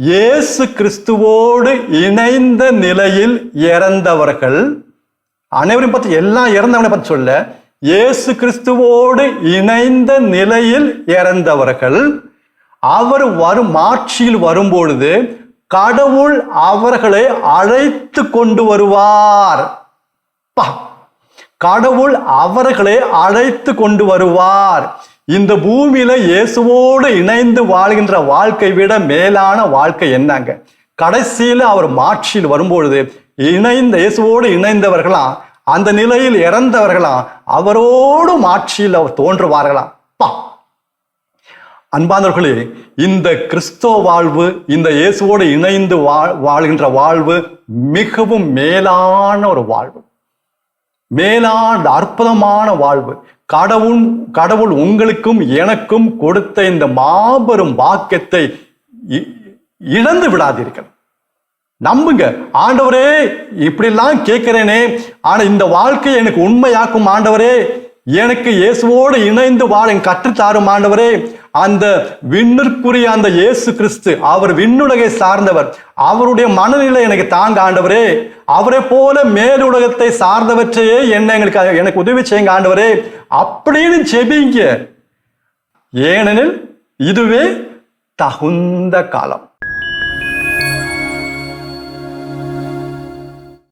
இயேசு கிறிஸ்துவோடு இணைந்த நிலையில் இறந்தவர்கள், அனைவரையும் பற்றி எல்லாம் இறந்தவனை பற்றி சொல்ல, இயேசு கிறிஸ்துவோடு இணைந்த நிலையில் இறந்தவர்கள் அவர் மாட்சியில் வரும்பொழுது கடவுள் அவர்களை அழைத்து கொண்டு வருவார். கடவுள் அவர்களை அழைத்து கொண்டு வருவார். இந்த பூமியில இயேசுவோடு இணைந்து வாழ்கின்ற வாழ்க்கை விட மேலான வாழ்க்கை என்னங்க? கடைசியில அவர் மாட்சியில் வரும்பொழுது இயேசுவோடு இணைந்தவர்களாம், அந்த நிலையில் இறந்தவர்களாம் அவரோடு மாட்சியில் அவர் தோன்றுவார்களாம். அன்பானவர்களே, இந்த கிறிஸ்தவ வாழ்வு, இந்த இயேசுவோடு இணைந்து வாழ்கின்ற வாழ்வு மிகவும் மேலான ஒரு வாழ்வு, மேலான அற்புதமான வாழ்வு. கடவுள் உங்களுக்கும் எனக்கும் கொடுத்த இந்த மாபெரும் வாக்கியத்தை இழந்து விடாதீர்கள். நம்புங்க. ஆண்டவரே, இப்படிலாம் கேட்கிறேனே, ஆனா இந்த வாழ்க்கையை எனக்கு உண்மையாக்கும் ஆண்டவரே, எனக்கு இயேசுவோடு இணைந்து வாழ கற்றுத்தாரும் ஆண்டவரே. அந்த விண்ணிற்குரிய அந்த இயேசு கிறிஸ்து, அவர் விண்ணுலகை சார்ந்தவர், அவருடைய மனநிலை எனக்கு தாங்க ஆண்டவரே. அவரை போல மேலுலகத்தை சார்ந்தவற்றையே எனக்கு உதவி செய்யுங்க ஆண்டவரே அப்படின்னு ஜெபிங்க. ஏனெனில் இதுவே தகுந்த காலம்.